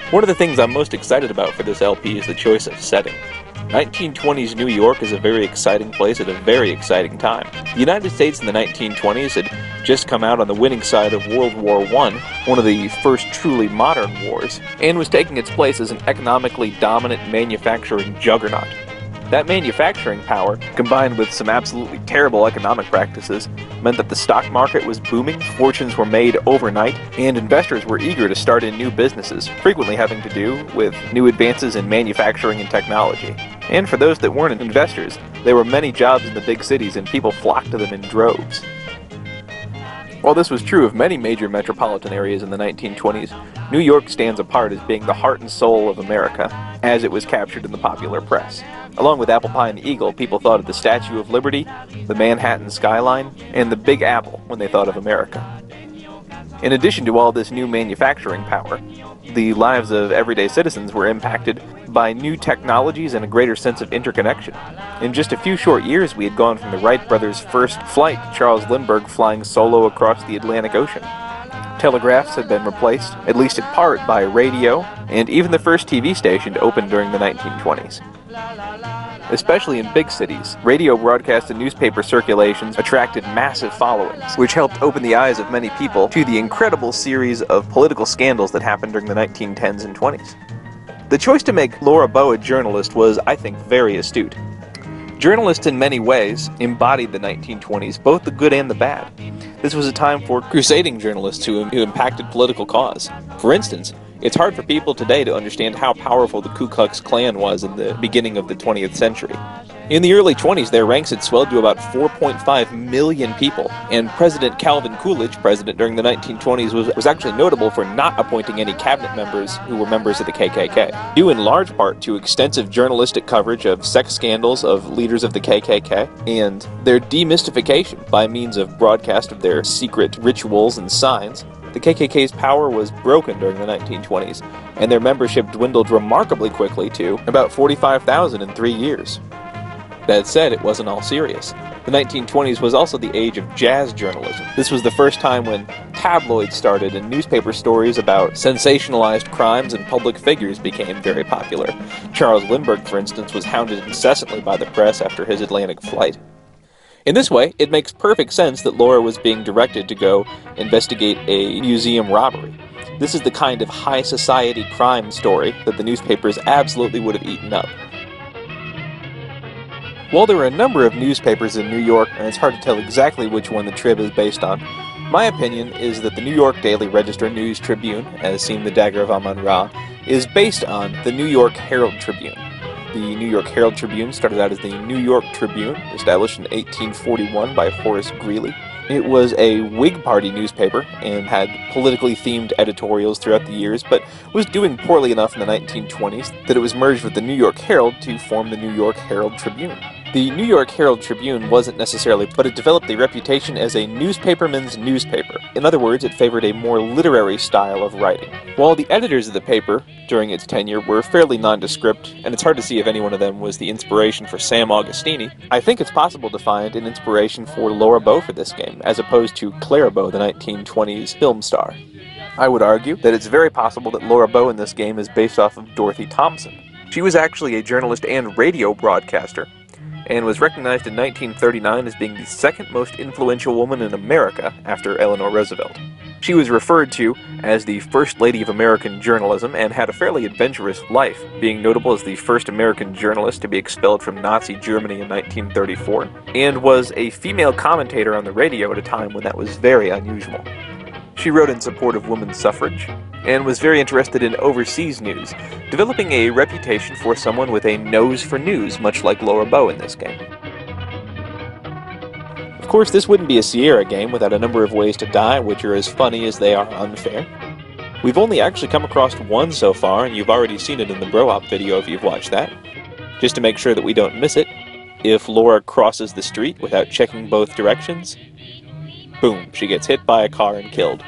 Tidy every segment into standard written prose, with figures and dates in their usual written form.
One of the things I'm most excited about for this LP is the choice of setting. 1920s New York is a very exciting place at a very exciting time. The United States in the 1920s had just come out on the winning side of World War I, one of the first truly modern wars, and was taking its place as an economically dominant manufacturing juggernaut. That manufacturing power, combined with some absolutely terrible economic practices, meant that the stock market was booming, fortunes were made overnight, and investors were eager to start in new businesses, frequently having to do with new advances in manufacturing and technology. And for those that weren't investors, there were many jobs in the big cities and people flocked to them in droves. While this was true of many major metropolitan areas in the 1920s, New York stands apart as being the heart and soul of America, as it was captured in the popular press. Along with apple pie and the eagle, people thought of the Statue of Liberty, the Manhattan skyline, and the Big Apple when they thought of America. In addition to all this new manufacturing power, the lives of everyday citizens were impacted by new technologies and a greater sense of interconnection. In just a few short years, we had gone from the Wright brothers' first flight to Charles Lindbergh flying solo across the Atlantic Ocean. Telegraphs had been replaced, at least in part, by radio, and even the first TV station opened during the 1920s. Especially in big cities, radio broadcast and newspaper circulations attracted massive followings, which helped open the eyes of many people to the incredible series of political scandals that happened during the 1910s and 20s. The choice to make Laura Bow a journalist was, I think, very astute. Journalists in many ways embodied the 1920s, both the good and the bad. This was a time for crusading journalists who impacted political cause. For instance, it's hard for people today to understand how powerful the Ku Klux Klan was in the beginning of the 20th century. In the early 20s, their ranks had swelled to about 4.5 million people, and President Calvin Coolidge, president during the 1920s, was actually notable for not appointing any cabinet members who were members of the KKK, due in large part to extensive journalistic coverage of sex scandals of leaders of the KKK, and their demystification by means of broadcast of their secret rituals and signs. The KKK's power was broken during the 1920s, and their membership dwindled remarkably quickly to about 45,000 in 3 years. That said, it wasn't all serious. The 1920s was also the age of jazz journalism. This was the first time when tabloids started and newspaper stories about sensationalized crimes and public figures became very popular. Charles Lindbergh, for instance, was hounded incessantly by the press after his Atlantic flight. In this way, it makes perfect sense that Laura was being directed to go investigate a museum robbery. This is the kind of high society crime story that the newspapers absolutely would have eaten up. While there are a number of newspapers in New York, and it's hard to tell exactly which one the Trib is based on, my opinion is that the New York Daily Register News Tribune, as seen in the Dagger of Amon is based on the New York Herald Tribune. The New York Herald Tribune started out as the New York Tribune, established in 1841 by Horace Greeley. It was a Whig Party newspaper and had politically themed editorials throughout the years, but was doing poorly enough in the 1920s that it was merged with the New York Herald to form the New York Herald Tribune. The New York Herald Tribune wasn't necessarily, but it developed a reputation as a newspaperman's newspaper. In other words, it favored a more literary style of writing. While the editors of the paper, during its tenure, were fairly nondescript, and it's hard to see if any one of them was the inspiration for Sam Augustini, I think it's possible to find an inspiration for Laura Bow for this game, as opposed to Clara Bow, the 1920s film star. I would argue that it's very possible that Laura Bow in this game is based off of Dorothy Thompson. She was actually a journalist and radio broadcaster, and was recognized in 1939 as being the second most influential woman in America after Eleanor Roosevelt. She was referred to as the First Lady of American Journalism and had a fairly adventurous life, being notable as the first American journalist to be expelled from Nazi Germany in 1934, and was a female commentator on the radio at a time when that was very unusual. She wrote in support of women's suffrage, and was very interested in overseas news, developing a reputation for someone with a nose for news, much like Laura Bow in this game. Of course, this wouldn't be a Sierra game without a number of ways to die, which are as funny as they are unfair. We've only actually come across one so far, and you've already seen it in the Bro-Op video if you've watched that. Just to make sure that we don't miss it, if Laura crosses the street without checking both directions, boom, she gets hit by a car and killed.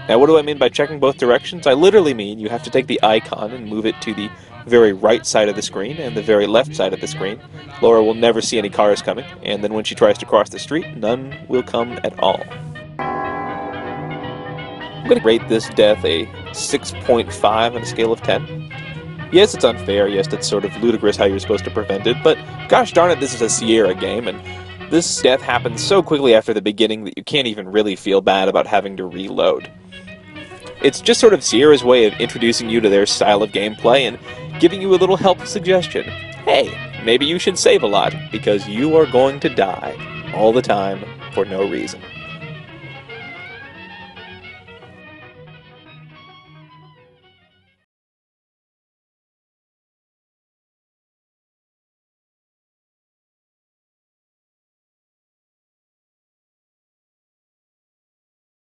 Now, what do I mean by checking both directions? I literally mean you have to take the icon and move it to the very right side of the screen and the very left side of the screen. Laura will never see any cars coming, and then when she tries to cross the street, none will come at all. I'm going to rate this death a 6.5 on a scale of 10. Yes, it's unfair. Yes, it's sort of ludicrous how you're supposed to prevent it, but gosh darn it, this is a Sierra game, and this death happens so quickly after the beginning that you can't even really feel bad about having to reload. It's just sort of Sierra's way of introducing you to their style of gameplay and giving you a little helpful suggestion. Hey, maybe you should save a lot, because you are going to die all the time for no reason.